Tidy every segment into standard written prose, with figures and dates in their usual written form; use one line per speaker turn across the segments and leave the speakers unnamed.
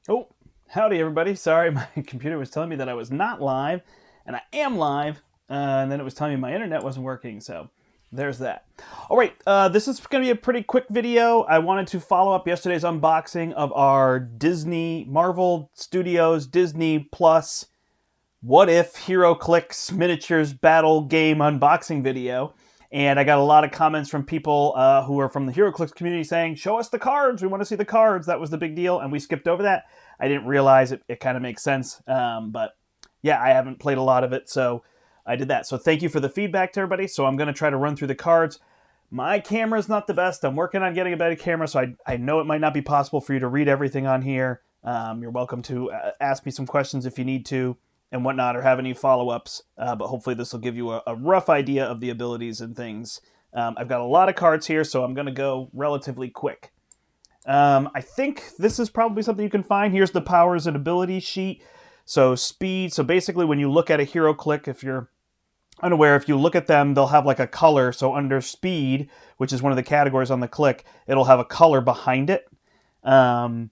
Oh, howdy everybody. Sorry, my computer was telling me that I was not live, and I am live, and then it was telling me my internet wasn't working, so there's that. All right, this is going to be a pretty quick video. I wanted to follow up yesterday's unboxing of our Disney, Marvel Studios, Disney Plus, What If Heroclix Miniatures Battle Game unboxing video. And I got a lot of comments from people who are from the Heroclix community saying, show us the cards. We want to see the cards. That was the big deal. And we skipped over that. I didn't realize it kind of makes sense. But yeah, I haven't played a lot of it. So I did that. So thank you for the feedback to everybody. So I'm going to try to run through the cards. My camera is not the best. I'm working on getting a better camera. So I know it might not be possible for you to read everything on here. You're welcome to ask me some questions if you need to and whatnot, or have any follow-ups, but hopefully this will give you a rough idea of the abilities and things. I've got a lot of cards here, so I'm going to go relatively quick. I think this is probably something you can find. Here's the powers and abilities sheet. So speed, so basically when you look at a Heroclix, if you're unaware, if you look at them, they'll have like a color. So under speed, which is one of the categories on the click, it'll have a color behind it, kind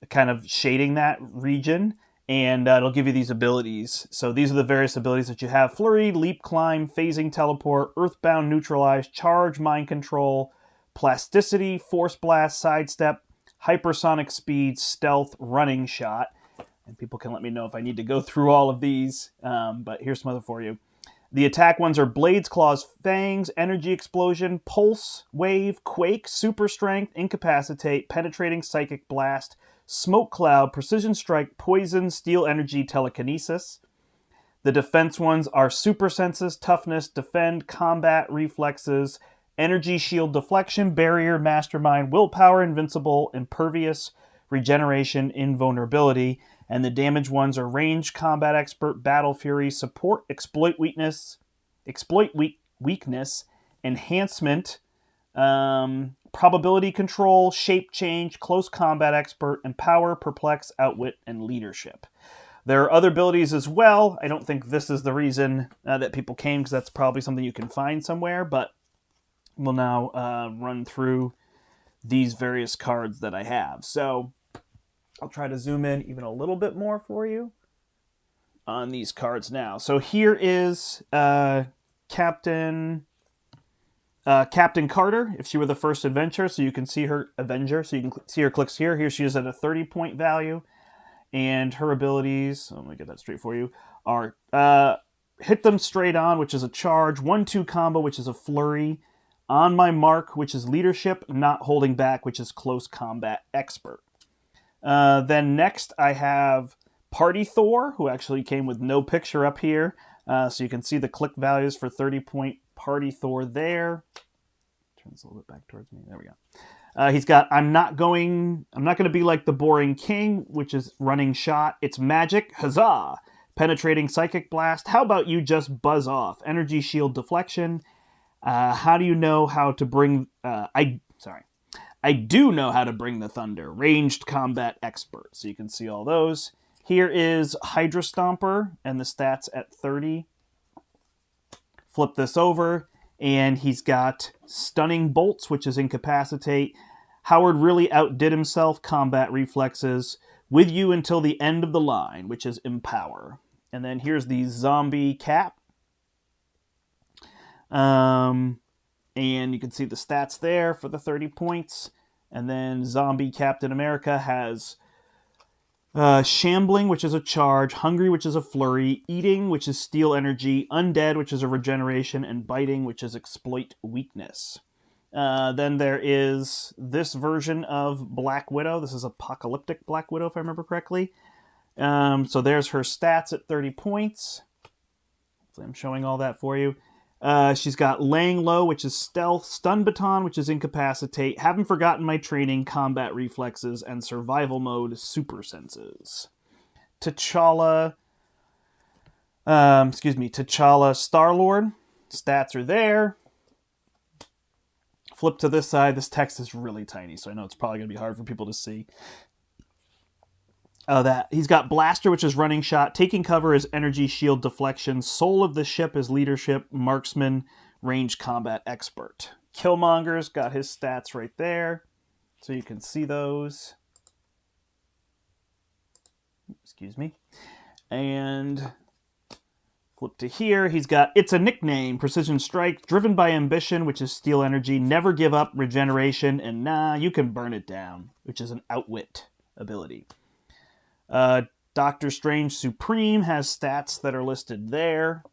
of shading that region. And it'll give you these abilities. So these are the various abilities that you have. Flurry, Leap, Climb, Phasing, Teleport, Earthbound, Neutralize, Charge, Mind Control, Plasticity, Force Blast, Sidestep, Hypersonic Speed, Stealth, Running Shot. And people can let me know if I need to go through all of these, but here's some other for you. The attack ones are Blades, Claws, Fangs, Energy Explosion, Pulse, Wave, Quake, Super Strength, Incapacitate, Penetrating Psychic Blast, Smoke Cloud, Precision Strike, Poison, Steel Energy, Telekinesis. The defense ones are Super Senses, Toughness, Defend, Combat, Reflexes, Energy Shield, Deflection, Barrier, Mastermind, Willpower, Invincible, Impervious, Regeneration, Invulnerability. And the damage ones are Range, Combat Expert, Battle Fury, Support, Exploit Weakness, Enhancement, Probability Control, Shape Change, Close Combat Expert, Empower, Perplex, Outwit, and Leadership. There are other abilities as well. I don't think this is the reason that people came, because that's probably something you can find somewhere, but we'll now run through these various cards that I have. So I'll try to zoom in even a little bit more for you on these cards now. So here is Captain Carter, if she were the first adventure, so you can see her Avenger, so you can see her clicks here. Here she is at a 30-point value, and her abilities, so let me get that straight for you, are Hit Them Straight On, which is a charge, 1-2 combo, which is a flurry, On My Mark, which is leadership, Not Holding Back, which is close combat expert. Then next I have Party Thor, who actually came with no picture up here, so you can see the click values for 30-point Party Thor there. Turn this a little bit back towards me. There we go. He's got I'm not going to be like the boring king, which is running shot. It's magic, huzzah! Penetrating psychic blast. How about you just buzz off? Energy shield deflection. How do you know how to bring? I do know how to bring the thunder. Ranged combat expert. So you can see all those. Here is Hydra Stomper and the stats at 30. Flip this over, and he's got Stunning Bolts, which is Incapacitate. Howard really outdid himself, Combat Reflexes. With you until the end of the line, which is Empower. And then here's the Zombie Cap. And you can see the stats there for the 30 points. And then Zombie Captain America has Shambling, which is a charge, Hungry, which is a flurry, Eating, which is Steel Energy, Undead, which is a regeneration, and Biting, which is Exploit Weakness. Then there is this version of Black Widow. This is Apocalyptic Black Widow, if I remember correctly. So there's her stats at 30 points. Hopefully I'm showing all that for you. She's got Laying Low, which is Stealth, Stun Baton, which is Incapacitate, Haven't Forgotten My Training, Combat Reflexes, and Survival Mode, Super Senses. T'Challa, Star-Lord, stats are there. Flip to this side. This text is really tiny, so I know it's probably going to be hard for people to see. He's got Blaster, which is running shot. Taking cover is energy shield deflection. Soul of the ship is leadership. Marksman, range combat expert. Killmonger's got his stats right there, so you can see those. Excuse me. And flip to here. He's got It's a Nickname, Precision Strike, Driven by Ambition, which is Steel Energy, Never Give Up, Regeneration, and Nah, You Can Burn It Down, which is an Outwit ability. Doctor Strange Supreme has stats that are listed there.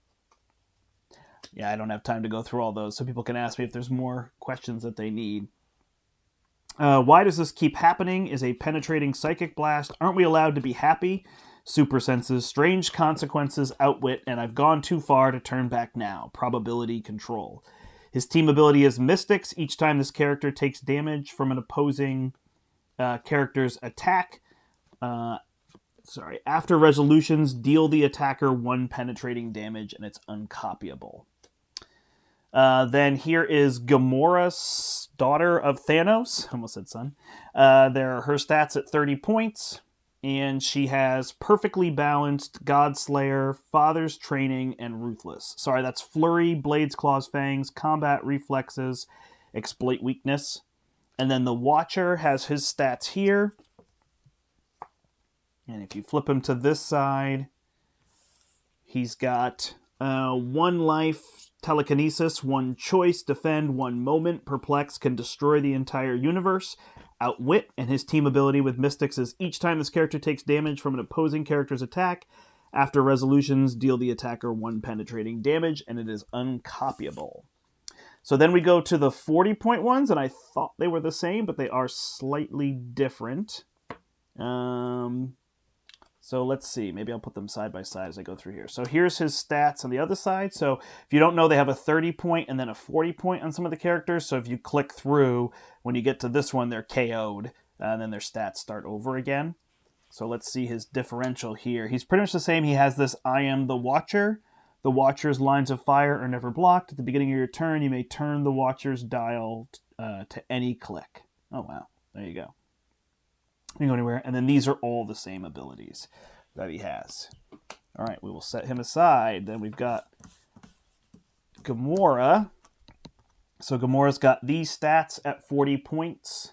Yeah, I don't have time to go through all those, so people can ask me if there's more questions that they need. Why Does This Keep Happening is a penetrating psychic blast. Aren't We Allowed to Be Happy? Super Senses, Strange Consequences, Outwit, and I've Gone Too Far to Turn Back Now. Probability Control. His team ability is Mystics. Each time this character takes damage from an opposing character's attack, after resolutions, deal the attacker 1 penetrating damage, and it's uncopyable. Then here is Gamora, daughter of Thanos. I almost said son. There are her stats at 30 points. And she has Perfectly Balanced, Godslayer, Father's Training, and Ruthless. Sorry, that's Flurry, Blades, Claws, Fangs, Combat Reflexes, Exploit Weakness. And then the Watcher has his stats here. And if you flip him to this side, he's got 1 life, Telekinesis, 1 choice, Defend, 1 moment, Perplex, can destroy the entire universe. Outwit, and his team ability with Mystics is each time this character takes damage from an opposing character's attack, after resolutions, deal the attacker 1 penetrating damage, and it is uncopyable. So then we go to the 40-point ones, and I thought they were the same, but they are slightly different. So let's see. Maybe I'll put them side by side as I go through here. So here's his stats on the other side. So if you don't know, they have a 30-point and then a 40-point on some of the characters. So if you click through, when you get to this one, they're KO'd, and then their stats start over again. So let's see his differential here. He's pretty much the same. He has this I Am the Watcher. The Watcher's lines of fire are never blocked. At the beginning of your turn, you may turn the Watcher's dial to any click. Oh, wow. There you go. You can go anywhere. And then these are all the same abilities that he has. All right, we will set him aside. Then we've got Gamora. So Gamora's got these stats at 40 points.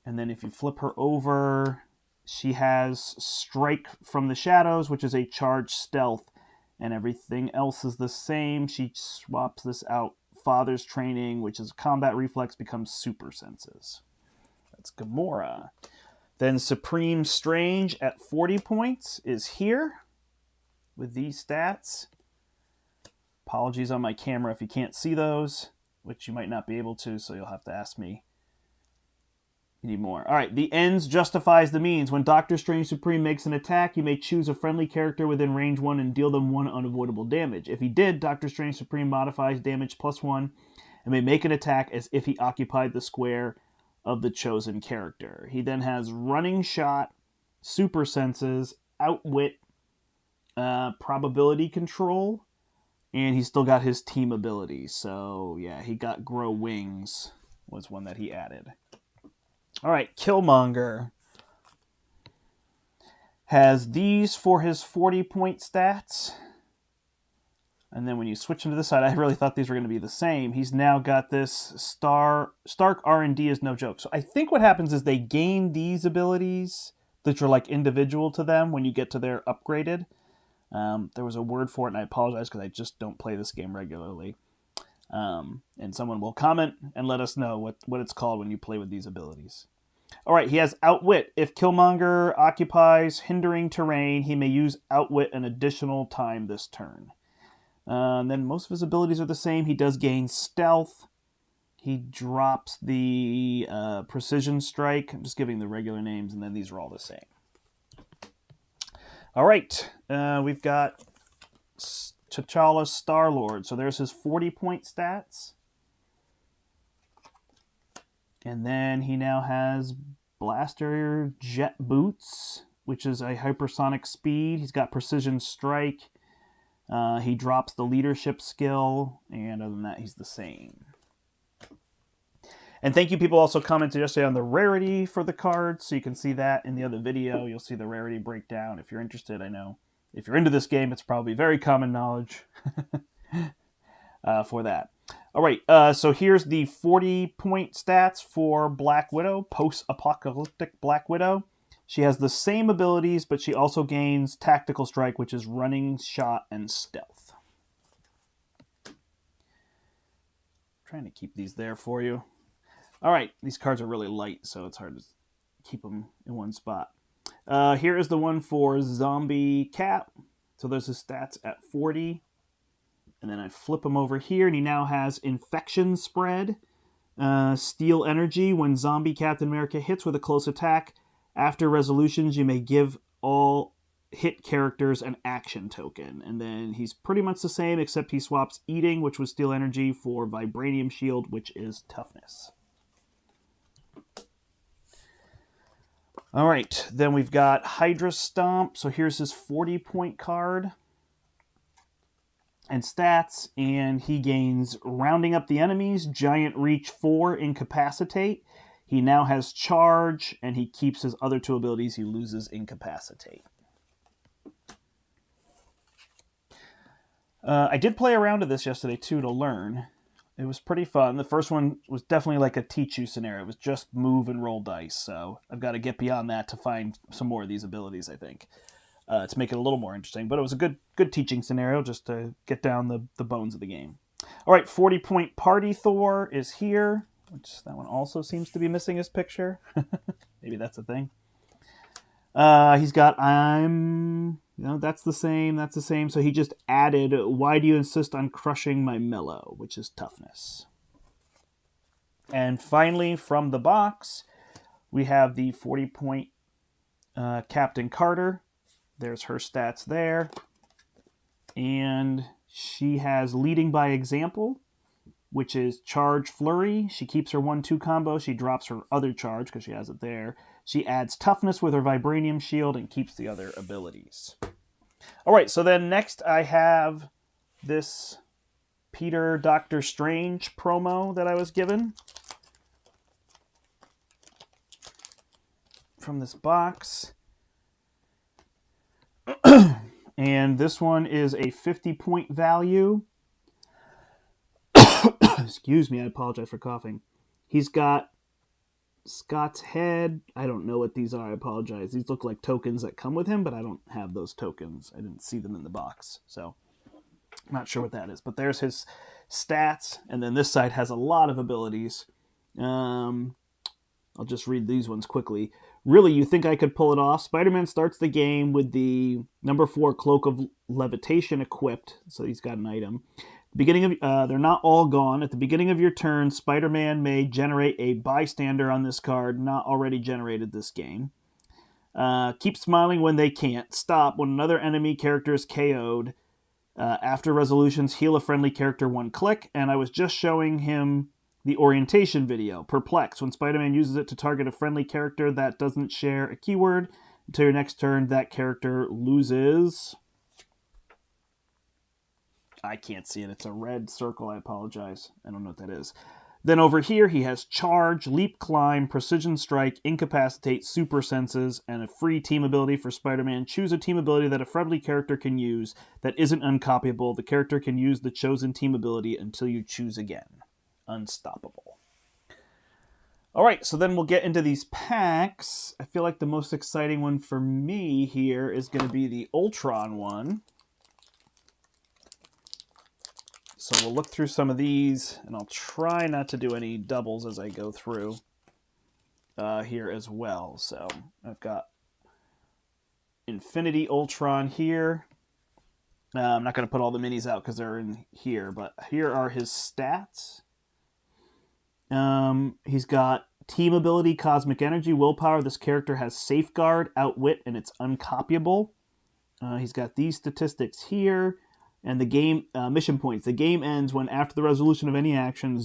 And then if you flip her over, she has Strike from the Shadows, which is a charged stealth. And everything else is the same. She swaps this out. Father's Training, which is combat reflex, becomes super senses. That's Gamora. Then Supreme Strange at 40 points is here with these stats. Apologies on my camera if you can't see those, which you might not be able to, so you'll have to ask me. You need more. All right, the ends justifies the means. When Doctor Strange Supreme makes an attack, you may choose a friendly character within range 1 and deal them 1 unavoidable damage. If he did, Doctor Strange Supreme modifies damage +1 and may make an attack as if he occupied the square of the chosen character. He then has Running Shot, Super Senses, Outwit, Probability Control, and he's still got his team ability. So, yeah, he got Grow Wings was one that he added. All right, Killmonger has these for his 40-point stats. And then when you switch him to this side, I really thought these were going to be the same. He's now got this Stark R&D is no joke. So I think what happens is they gain these abilities that are like individual to them when you get to their upgraded. There was a word for it, and I apologize because I just don't play this game regularly. And someone will comment and let us know what it's called when you play with these abilities. All right, he has Outwit. If Killmonger occupies hindering terrain, he may use Outwit an additional time this turn. And then most of his abilities are the same. He does gain Stealth. He drops the Precision Strike. I'm just giving the regular names, and then these are all the same. All right, we've got T'Challa Star-Lord. So there's his 40-point stats. And then he now has Blaster Jet Boots, which is a hypersonic speed. He's got Precision Strike. He drops the leadership skill, and other than that, he's the same. And thank you, people also commented yesterday on the rarity for the cards, so you can see that in the other video. You'll see the rarity breakdown if you're interested. I know if you're into this game, it's probably very common knowledge for that. All right, so here's the 40-point stats for Black Widow, post-apocalyptic Black Widow. She has the same abilities, but she also gains Tactical Strike, which is running, shot, and stealth. Trying to keep these there for you. All right, these cards are really light, so it's hard to keep them in one spot. Here is the one for Zombie Cap. So there's his stats at 40. And then I flip him over here, and he now has Infection Spread, Steal Energy. When Zombie Captain America hits with a close attack, after resolutions, you may give all hit characters an action token. And then he's pretty much the same, except he swaps Eating, which was Steal Energy, for Vibranium Shield, which is Toughness. All right, then we've got Hydra Stomp. So here's his 40-point card and stats, and he gains Rounding Up the Enemies, Giant Reach 4, Incapacitate. He now has Charge, and he keeps his other two abilities. He loses Incapacitate. I did play around with this yesterday, too, to learn. It was pretty fun. The first one was definitely like a teach you scenario. It was just move and roll dice, so I've got to get beyond that to find some more of these abilities, I think. To make it a little more interesting. But it was a good teaching scenario just to get down the bones of the game. All right, 40-point Party Thor is here, which that one also seems to be missing his picture. Maybe that's a thing. He's got that's the same. So he just added, Why Do You Insist on Crushing My Mellow, which is Toughness. And finally, from the box, we have the 40-point Captain Carter. There's her stats there. And she has Leading by Example, which is Charge Flurry. She keeps her 1-2 combo. She drops her other charge because she has it there. She adds Toughness with her Vibranium Shield and keeps the other abilities. All right, so then next I have this Peter Doctor Strange promo that I was given from this box. And this one is a 50-point value. Excuse me, I apologize for coughing. He's got Scott's head. I don't know what these are. I apologize. These look like tokens that come with him, but I don't have those tokens. I didn't see them in the box, so I'm not sure what that is. But there's his stats, and then this side has a lot of abilities. I'll just read these ones quickly. Really, you think I could pull it off? Spider-Man starts the game with the number 4 Cloak of Levitation equipped, so he's got an item. Beginning of they're not all gone. At the beginning of your turn, Spider-Man may generate a bystander on this card not already generated this game. Keep smiling when they can't. Stop when another enemy character is KO'd. After resolutions, heal a friendly character 1 click. And I was just showing him the orientation video. Perplex. When Spider-Man uses it to target a friendly character that doesn't share a keyword, until your next turn, that character loses... I can't see it. It's a red circle. I apologize. I don't know what that is. Then over here, he has Charge, Leap, Climb, Precision Strike, Incapacitate, Super Senses, and a free team ability for Spider-Man. Choose a team ability that a friendly character can use that isn't uncopyable. The character can use the chosen team ability until you choose again. Unstoppable. All right, so then we'll get into these packs. I feel like the most exciting one for me here is going to be the Ultron one. So we'll look through some of these, and I'll try not to do any doubles as I go through here as well. So I've got Infinity Ultron here. I'm not going to put all the minis out because they're in here, but here are his stats. He's got Team Ability, Cosmic Energy, Willpower. This character has Safeguard, Outwit, and it's uncopyable. He's got these statistics here. And the game, mission points. The game ends when, after the resolution of any action, a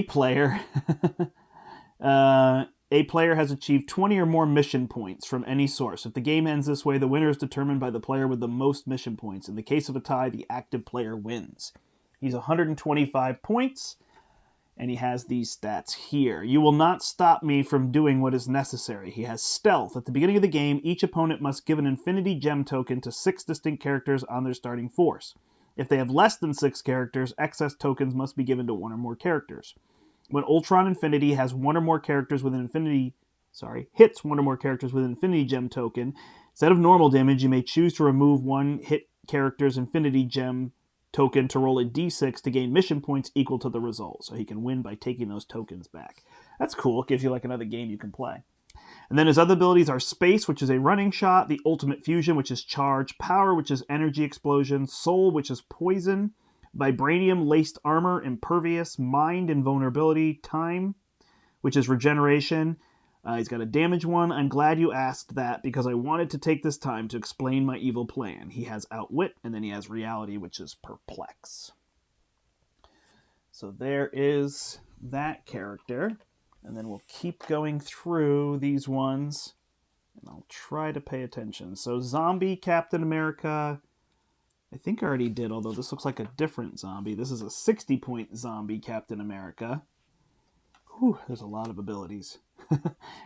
player has achieved 20 or more mission points from any source. If the game ends this way, the winner is determined by the player with the most mission points. In the case of a tie, the active player wins. He's 125 points. And he has these stats here. You will not stop me from doing what is necessary. He has Stealth. At the beginning of the game, each opponent must give an Infinity Gem token to 6 distinct characters on their starting force. If they have less than 6 characters, excess tokens must be given to 1 or more characters. When Ultron Infinity has one or more characters with an Infinity, hits one or more characters with an Infinity Gem token, instead of normal damage, you may choose to remove one hit character's Infinity Gem token to roll a d6 to gain mission points equal to the result. So he can win by taking those tokens back. That's cool. It gives you like another game you can play. And then his other abilities are Space, which is a running shot, the Ultimate Fusion, which is charge, Power, which is energy explosion, Soul, which is poison, Vibranium, laced armor, impervious, Mind, invulnerability, Time, which is regeneration. He's got a damage one. I'm glad you asked that because I wanted to take this time to explain my evil plan. He has Outwit, and then he has Reality, which is Perplex. So there is that character. And then we'll keep going through these ones, and I'll try to pay attention. So Zombie Captain America, I think I already did, although this looks like a different zombie. This is a 60-point Zombie Captain America. Whew, there's a lot of abilities.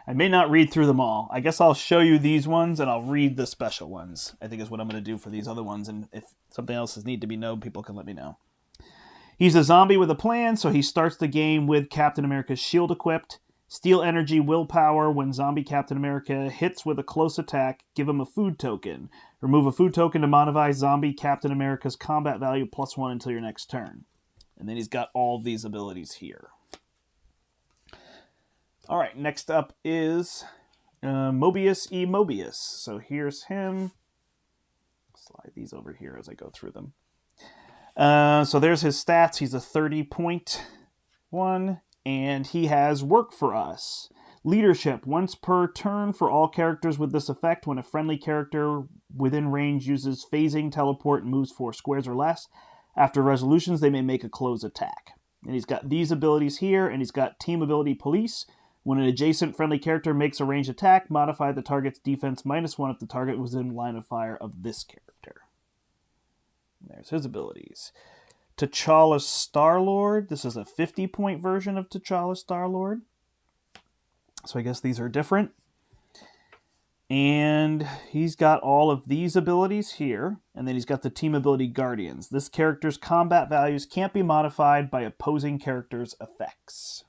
I may not read through them all. I guess I'll show you these ones, and I'll read the special ones, I think is what I'm going to do for these other ones. And if something else is need to be known, people can let me know. He's a zombie with a plan, so he starts the game with Captain America's shield equipped. Steal energy, willpower. When Zombie Captain America hits with a close attack, give him a food token. Remove a food token to modify Zombie Captain America's combat value +1 until your next turn. And then he's got all of these abilities here. All right, next up is Mobius E. Mobius. So here's him. Slide these over here as I go through them. So there's his stats. He's a 30-point one, and he has Work for Us. Leadership, once per turn for all characters with this effect. When a friendly character within range uses phasing, teleport, and moves 4 squares or less, after resolutions, they may make a close attack. And he's got these abilities here, and he's got Team Ability Police. When an adjacent friendly character makes a ranged attack, modify the target's defense -1 if the target was in line of fire of this character. There's his abilities. T'Challa Star-Lord. This is a 50-point version of T'Challa Star-Lord. So I guess these are different. And he's got all of these abilities here. And then he's got the team ability Guardians. This character's combat values can't be modified by opposing characters' effects.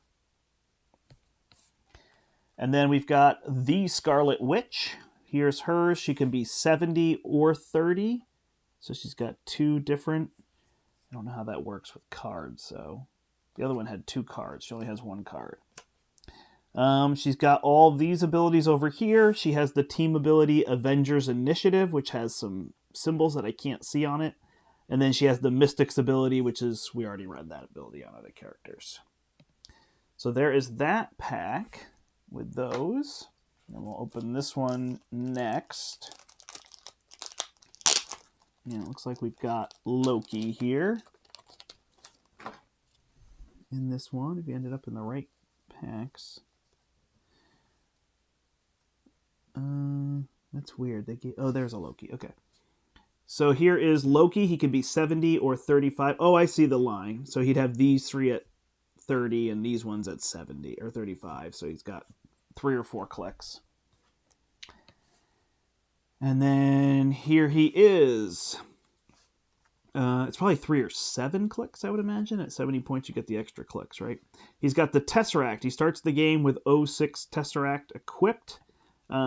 And then we've got the Scarlet Witch. Here's hers. She can be 70 or 30. So she's got 2 different... I don't know how that works with cards, so... The other one had 2 cards. She only has 1 card. She's got all these abilities over here. She has the team ability Avengers Initiative, which has some symbols that I can't see on it. And then she has the Mystics ability, which is... We already read that ability on other characters. So there is that pack with those. And we'll open this one next. Yeah, it looks like we've got Loki here in this one, if you ended up in the right packs. That's weird. Oh, there's a Loki. Okay. So here is Loki. He can be 70 or 35. Oh, I see the line. So he'd have these 3 at 30 and these ones at 70 or 35. So he's got 3 or 4 clicks. And then here he is. It's probably 3 or 7 clicks, I would imagine. At 70 points, you get the extra clicks, right? He's got the Tesseract. He starts the game with 06 Tesseract equipped.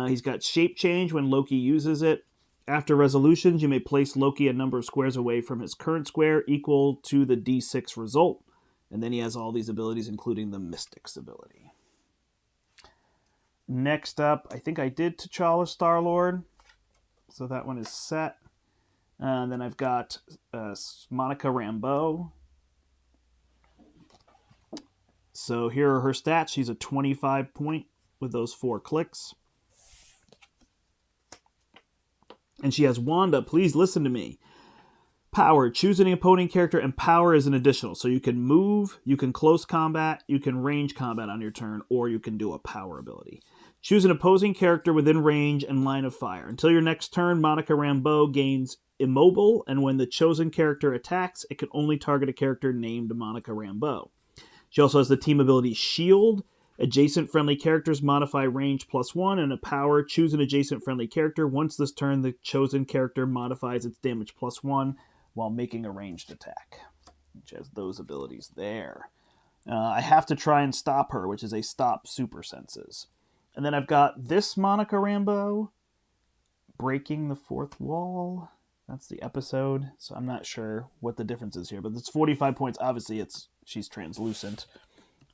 He's got Shape Change when Loki uses it. After resolutions, you may place Loki a number of squares away from his current square equal to the D6 result. And then he has all these abilities, including the Mystics ability. Next up, I think I did T'Challa Star-Lord. So that one is set. Then I've got Monica Rambeau. So here are her stats. She's a 25-point with those 4 clicks. And she has Wanda. Please listen to me. Power. Choose an opponent character, and power is an additional. So you can move, you can close combat, you can range combat on your turn, or you can do a power ability. Choose an opposing character within range and line of fire. Until your next turn, Monica Rambeau gains Immobile, and when the chosen character attacks, it can only target a character named Monica Rambeau. She also has the team ability Shield. Adjacent friendly characters modify range +1, and a power. Choose an adjacent friendly character. Once this turn, the chosen character modifies its damage +1 while making a ranged attack, which has those abilities there. I have to try and stop her, which is a stop super senses. And then I've got this Monica Rambeau, breaking the fourth wall. That's the episode, so I'm not sure what the difference is here, but it's 45 points. Obviously, she's translucent,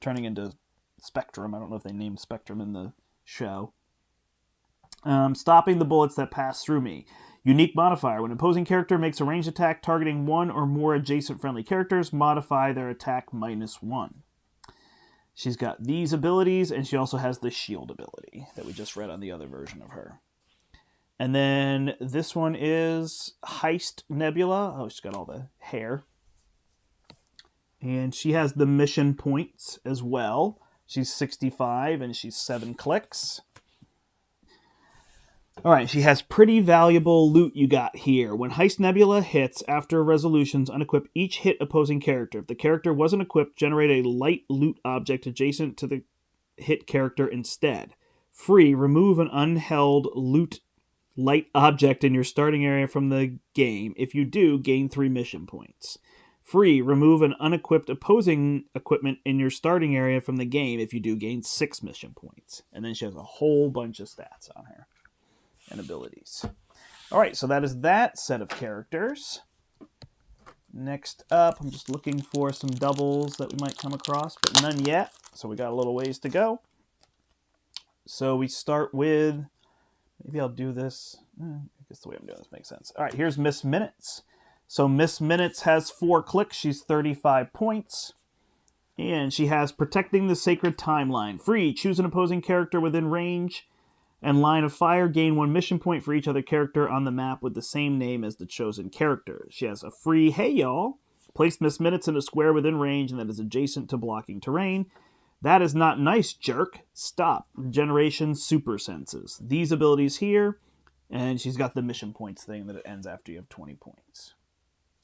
turning into Spectrum. I don't know if they named Spectrum in the show. Stopping the bullets that pass through me. Unique modifier. When an opposing character makes a ranged attack targeting one or more adjacent friendly characters, modify their attack -1. She's got these abilities, and she also has the shield ability that we just read on the other version of her. And then this one is Heist Nebula. Oh, she's got all the hair. And she has the mission points as well. She's 65, and she's 7 clicks. All right, she has pretty valuable loot you got here. When Heist Nebula hits, after resolutions, unequip each hit opposing character. If the character wasn't equipped, generate a light loot object adjacent to the hit character instead. Free, remove an unheld loot light object in your starting area from the game. If you do, gain 3 mission points. Free, remove an unequipped opposing equipment in your starting area from the game. If you do, gain 6 mission points. And then she has a whole bunch of stats on her and abilities. All right, so that is that set of characters. Next up, I'm just looking for some doubles that we might come across, but none yet. So we got a little ways to go. So we start with, maybe I'll do this. I guess the way I'm doing this makes sense. All right, here's Miss Minutes. So Miss Minutes has 4 clicks. She's 35 points. And she has Protecting the Sacred Timeline. Free, choose an opposing character within range and line of fire, gain 1 mission point for each other character on the map with the same name as the chosen character. She has a free, hey y'all, place Miss Minutes in a square within range and that is adjacent to blocking terrain. That is not nice, jerk. Stop. Regeneration super senses. These abilities here, and she's got the mission points thing that it ends after you have 20 points.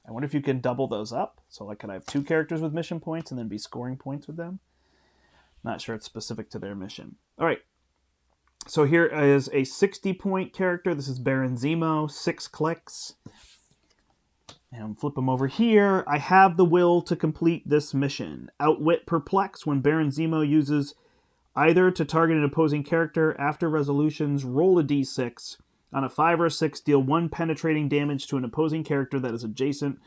I wonder if you can double those up. So like, could I have 2 characters with mission points and then be scoring points with them? Not sure it's specific to their mission. All right. So here is a 60-point character. This is Baron Zemo, 6 clicks. And flip them over here. I have the will to complete this mission. Outwit Perplex. When Baron Zemo uses either to target an opposing character after resolutions, roll a d6. On a 5 or 6, deal 1 penetrating damage to an opposing character that is adjacent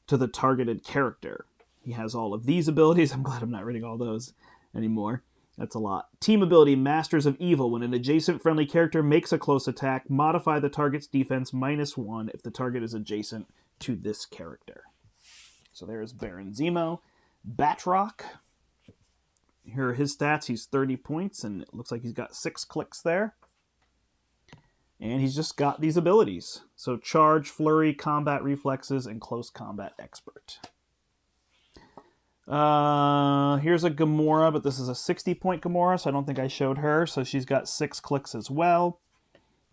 to the targeted character. He has all of these abilities. I'm glad I'm not reading all those anymore. That's a lot. Team ability, Masters of Evil. When an adjacent friendly character makes a close attack, modify the target's defense -1 if the target is adjacent to this character. So there's Baron Zemo. Batroc. Here are his stats. He's 30 points, and it looks like he's got 6 clicks there. And he's just got these abilities. So Charge, Flurry, Combat Reflexes, and Close Combat Expert. Here's a Gamora, but this is a 60-point Gamora, so I don't think I showed her. So she's got 6 clicks as well.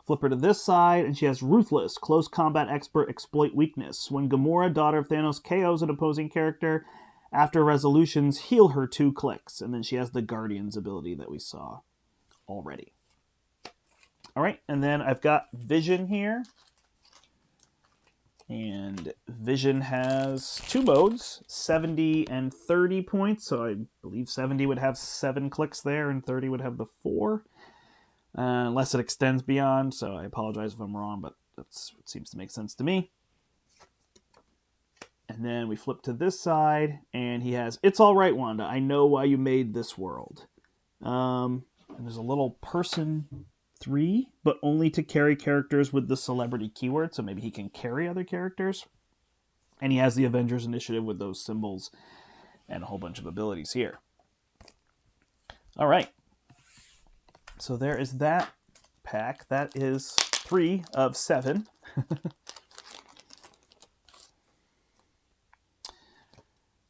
Flip her to this side, and she has Ruthless, Close Combat Expert, Exploit Weakness. When Gamora, Daughter of Thanos, KOs an opposing character, after resolutions, heal her 2 clicks. And then she has the Guardians ability that we saw already. All right, and then I've got Vision here. And Vision has 2 modes, 70 and 30 points. So I believe 70 would have 7 clicks there, and 30 would have the 4. Unless it extends beyond, so I apologize if I'm wrong, but that's what seems to make sense to me. And then we flip to this side, and he has It's All Right, Wanda. I know why you made this world. And there's a little person 3, but only to carry characters with the celebrity keyword, so maybe he can carry other characters. And he has the Avengers Initiative with those symbols and a whole bunch of abilities here. All right. So there is that pack. That is 3 of 7.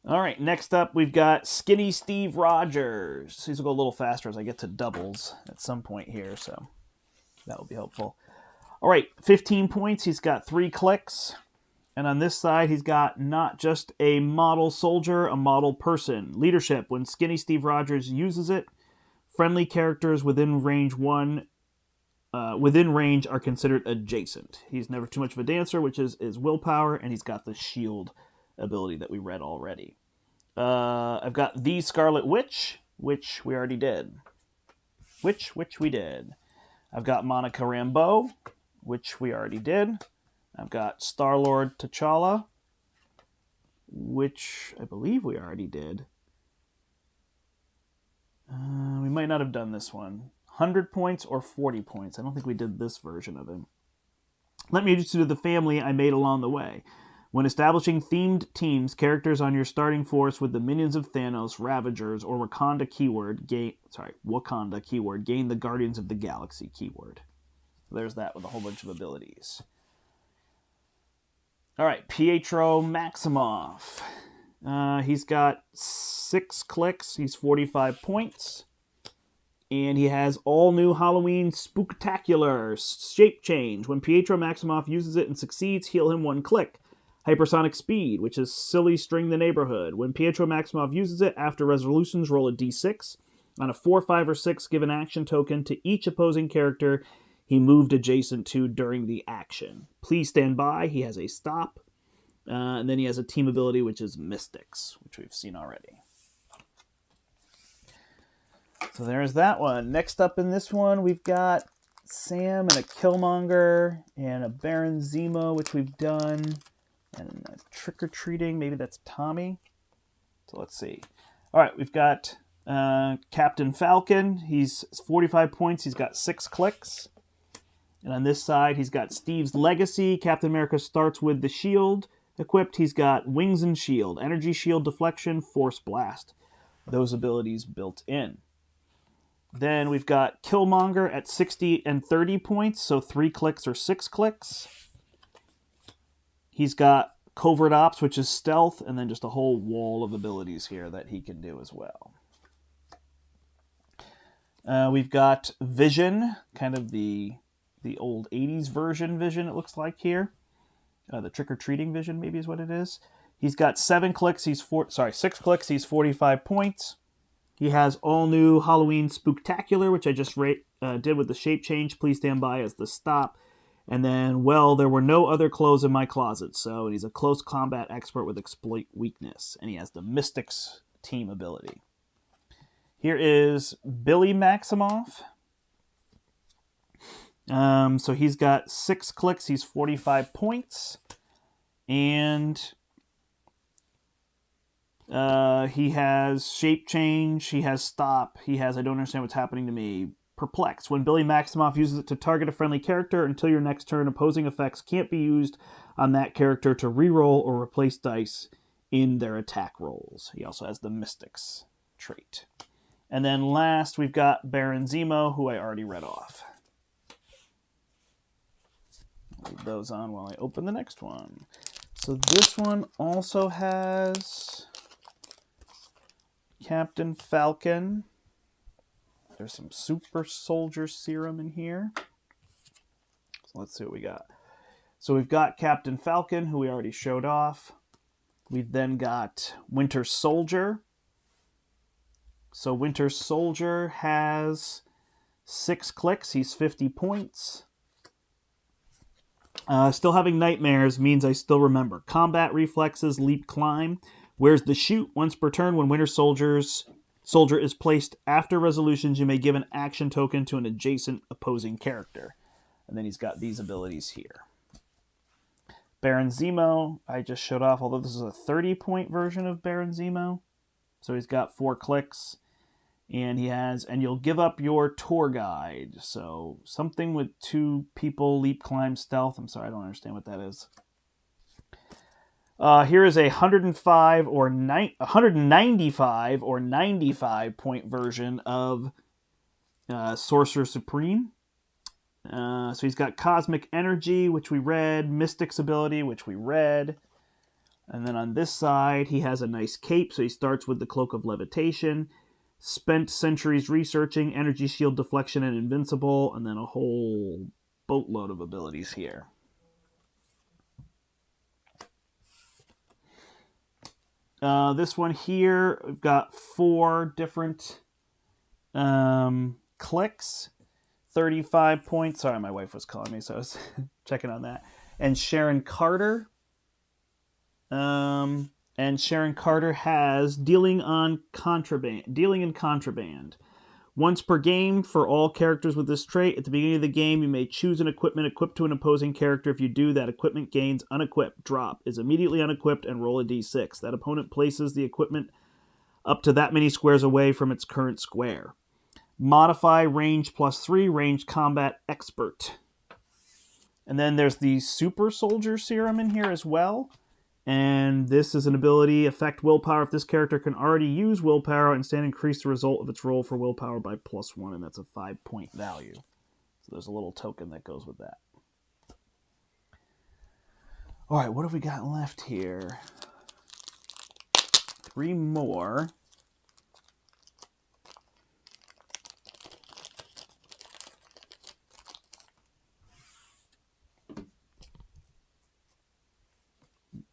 All right, next up we've got Skinny Steve Rogers. These will go a little faster as I get to doubles at some point here, so that will be helpful. All right, 15 points. He's got 3 clicks. And on this side, he's got not just a model soldier, a model person. Leadership. When Skinny Steve Rogers uses it, friendly characters within range are considered adjacent. He's never too much of a dancer, which is willpower, and he's got the shield ability that we read already. I've got the Scarlet Witch, which we already did. Which we did. I've got Monica Rambeau, which we already did. I've got Star-Lord T'Challa, which I believe we already did. We might not have done this one. 100 points or 40 points. I don't think we did this version of him. Let me introduce you to the family I made along the way. When establishing themed teams, characters on your starting force with the minions of Thanos, Ravagers, or Wakanda keyword gain the Guardians of the Galaxy keyword. There's that with a whole bunch of abilities. All right, Pietro Maximoff. He's got 6 clicks. He's 45 points. And he has all new Halloween Spooktacular shape change. When Pietro Maximoff uses it and succeeds, heal him 1 click. Hypersonic Speed, which is Silly String the Neighborhood. When Pietro Maximoff uses it, after resolutions, roll a d6. On a 4, 5, or 6, give an action token to each opposing character he moved adjacent to during the action. Please stand by. He has a stop. And then he has a team ability, which is Mystics, which we've seen already. So there's that one. Next up in this one, we've got Sam and a Killmonger and a Baron Zemo, which we've done. And a Trick-or-Treating, maybe that's Tommy. So let's see. All right, we've got Captain Falcon. He's 45 points. He's got 6 clicks. And on this side, he's got Steve's Legacy. Captain America starts with the shield equipped. He's got Wings and Shield, Energy Shield Deflection, Force Blast. Those abilities built in. Then we've got Killmonger at 60 and 30 points, so 3 clicks or 6 clicks. He's got Covert Ops, which is stealth, and then just a whole wall of abilities here that he can do as well. We've got Vision, kind of the old 80s version Vision, it looks like here. The Trick-or-Treating Vision, maybe is what it is. He's got 6 clicks, he's 45 points. He has all new Halloween Spooktacular, which I just did with the shape change. Please stand by as the stop. And then, well, there were no other clothes in my closet. So he's a close combat expert with exploit weakness. And he has the Mystics team ability. Here is Billy Maximoff. So he's got 6 clicks. He's 45 points. And he has shape change. He has stop. He has I don't understand what's happening to me. Perplex. When Billy Maximoff uses it to target a friendly character until your next turn, opposing effects can't be used on that character to reroll or replace dice in their attack rolls. He also has the Mystics trait. And then last, we've got Baron Zemo, who I already read off. Leave those on while I open the next one. So this one also has Captain Falcon. There's some super soldier serum in here. So let's see what we got. So we've got Captain Falcon, who we already showed off. We've then got Winter Soldier. So Winter Soldier has 6 clicks. He's 50 points. Still having nightmares means I still remember. Combat reflexes, leap, climb. Where's the shoot? Once per turn, when Winter Soldier is placed after resolutions, you may give an action token to an adjacent opposing character. And then he's got these abilities here. Baron Zemo, I just showed off, although this is a 30-point version of Baron Zemo. So he's got 4 clicks. And you'll give up your tour guide. So something with 2 people, leap, climb, stealth. I'm sorry, I don't understand what that is. Here is a 195 or 95 point version of Sorcerer Supreme. So he's got Cosmic Energy, which we read, Mystic's ability, which we read. And then on this side, he has a nice cape. So he starts with the Cloak of Levitation, spent centuries researching, Energy Shield Deflection, and Invincible, and then a whole boatload of abilities here. This one here, we've got 4 different clicks, 35 points. Sorry, my wife was calling me, so I was checking on that. And Sharon Carter. And And Sharon Carter has dealing in contraband. Once per game for all characters with this trait. At the beginning of the game, you may choose an equipment equipped to an opposing character. If you do, that equipment gains unequipped. Drop is immediately unequipped and roll a d6. That opponent places the equipment up to that many squares away from its current square. Modify range +3, range combat expert. And then there's the super soldier serum in here as well. And this is an ability, affect willpower. If this character can already use willpower, instead increase the result of its roll for willpower by +1, and that's a 5-point value. So there's a little token that goes with that. All right, what have we got left here? 3 more.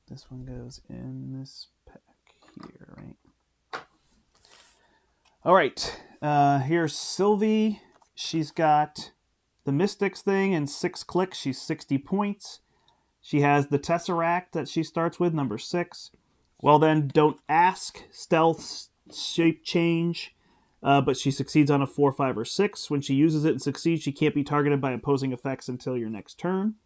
This one goes in this pack here, right? All right, here's Sylvie. She's got the Mystics thing and 6 clicks. She's 60 points. She has the Tesseract that she starts with, number 6. Well then, don't ask, stealth, shape change, but she succeeds on a 4, 5, or 6. When she uses it and succeeds, she can't be targeted by opposing effects until your next turn.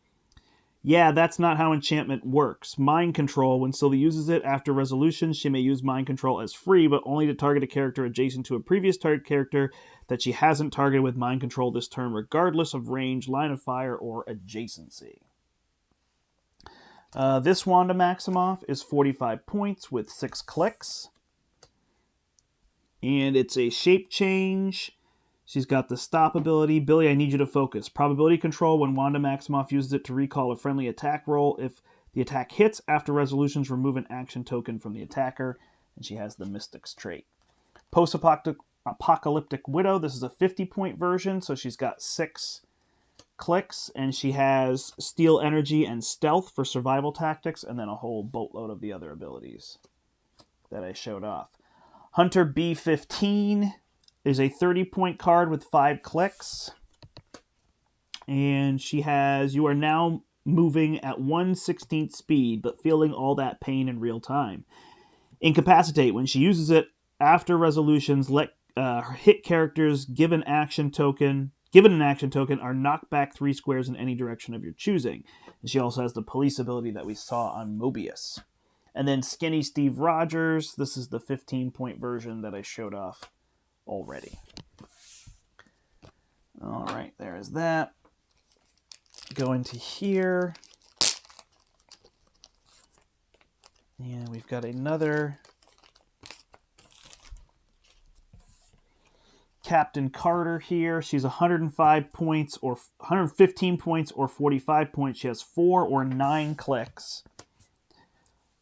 Yeah, that's not how enchantment works. Mind Control, when Sylvie uses it after resolution, she may use Mind Control as free, but only to target a character adjacent to a previous target character that she hasn't targeted with Mind Control this turn, regardless of range, line of fire, or adjacency. This Wanda Maximoff is 45 points with 6 clicks. And it's a shape change. She's got the stop ability. Billy, I need you to focus. Probability control when Wanda Maximoff uses it to recall a friendly attack roll. If the attack hits after resolutions, remove an action token from the attacker. And she has the Mystics trait. Post-Apocalyptic Widow. This is a 50-point version, so she's got 6 clicks. And she has Steel Energy and Stealth for survival tactics, and then a whole boatload of the other abilities that I showed off. Hunter B15 is a 30-point card with 5 clicks. And she has, you are now moving at 1/16 speed, but feeling all that pain in real time. Incapacitate, when she uses it after resolutions, let hit characters given an action token are knocked back 3 squares in any direction of your choosing. And she also has the police ability that we saw on Mobius. And then Skinny Steve Rogers, this is the 15-point version that I showed off already. All right, there's that. Go into here. And we've got another Captain Carter here. She's 105 points or 115 points or 45 points. She has 4 or 9 clicks.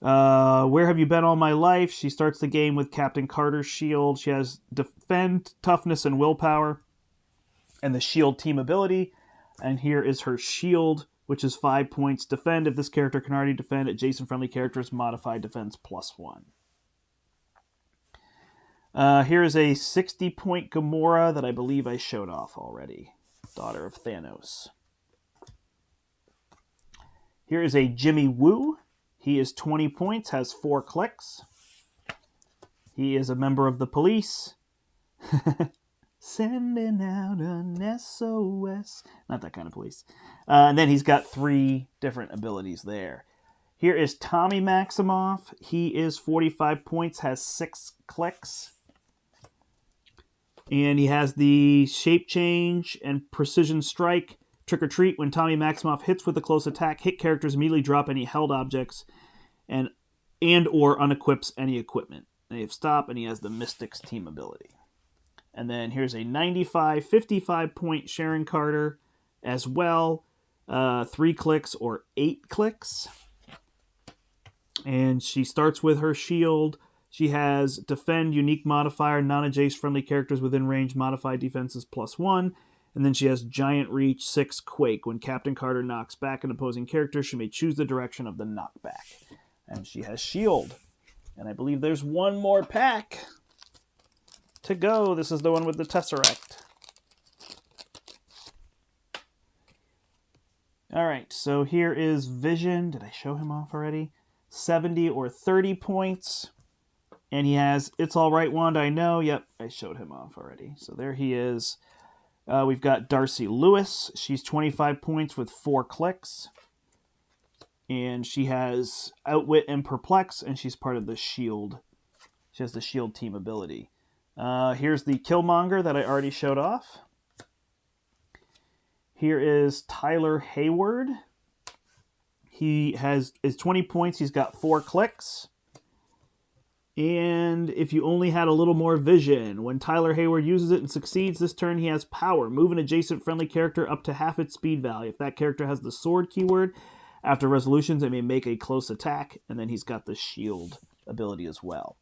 Where have you been all my life? She starts the game with Captain Carter's shield. She has defend, toughness, and willpower, and the shield team ability. And here is her shield, which is 5 points. Defend, if this character can already defend adjacent friendly characters, modify defense +1. Here is a 60-point Gamora that I believe I showed off already. Daughter of Thanos. Here is a Jimmy Woo. He is 20 points, has 4 clicks. He is a member of the police. Sending out an SOS. Not that kind of police. And then he's got 3 different abilities there. Here is Tommy Maximoff. He is 45 points, has 6 clicks. And he has the shape change and precision strike. Trick or treat, when Tommy Maximoff hits with a close attack, hit characters immediately drop any held objects and or unequips any equipment. They have stop, and he has the Mystics team ability. And then here's a 55 Sharon Carter as well. 3 clicks or 8 clicks. And she starts with her shield. She has defend, unique modifier, non-adjacent friendly characters within range, modify defenses +1. And then she has Giant Reach, 6 Quake. When Captain Carter knocks back an opposing character, she may choose the direction of the knockback. And she has Shield. And I believe there's one more pack to go. This is the one with the Tesseract. All right, so here is Vision. Did I show him off already? 70 or 30 points. And he has It's All Right Wand, I Know. Yep, I showed him off already. So there he is. We've got Darcy Lewis. She's 25 points with 4 clicks. And she has Outwit and Perplex, and she's part of the Shield. She has the Shield team ability. Here's the Killmonger that I already showed off. Here is Tyler Hayward. He is 20 points. He's got 4 clicks. And if you only had a little more vision, when Tyler Hayward uses it and succeeds this turn, he has power. Move an adjacent friendly character up to half its speed value. If that character has the sword keyword, after resolutions, it may make a close attack. And then he's got the shield ability as well.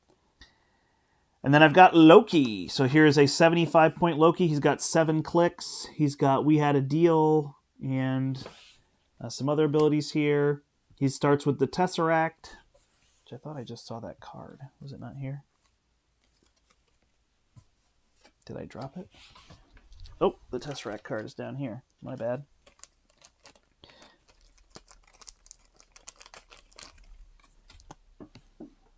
And then I've got Loki. So here's a 75-point Loki. He's got 7 clicks. He's got We Had a Deal and some other abilities here. He starts with the Tesseract, which I thought I just saw that card. Was it not here? Did I drop it? Oh, the Tesseract card is down here. My bad.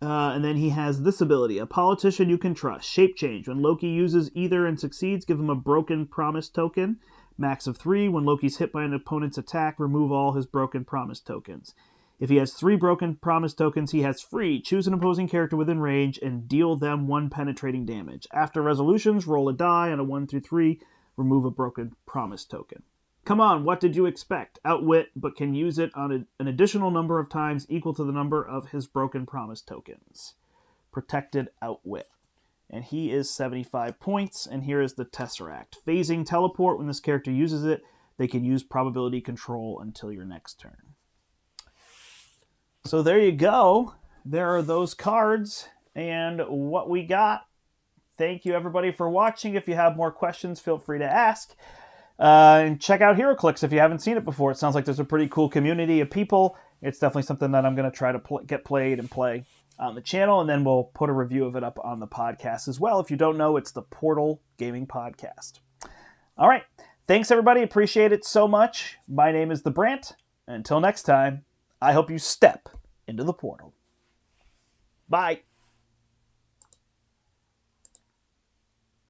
And then he has this ability. A politician you can trust. Shape change. When Loki uses either and succeeds, give him a broken promise token. Max of 3. When Loki's hit by an opponent's attack, remove all his broken promise tokens. If he has 3 broken promise tokens, he has free. Choose an opposing character within range and deal them 1 penetrating damage. After resolutions, roll a die on a 1 through 3. Remove a broken promise token. Come on, what did you expect? Outwit, but can use it on an additional number of times equal to the number of his broken promise tokens. Protected Outwit. And he is 75 points, and here is the Tesseract. Phasing teleport. When this character uses it, they can use probability control until your next turn. So there you go. There are those cards and what we got. Thank you, everybody, for watching. If you have more questions, feel free to ask. And check out Heroclix if you haven't seen it before. It sounds like there's a pretty cool community of people. It's definitely something that I'm going to try to get played and play on the channel, and then we'll put a review of it up on the podcast as well. If you don't know, it's the Portal Gaming Podcast. All right. Thanks, everybody. Appreciate it so much. My name is the Brandt. Until next time, I hope you step into the portal. Bye.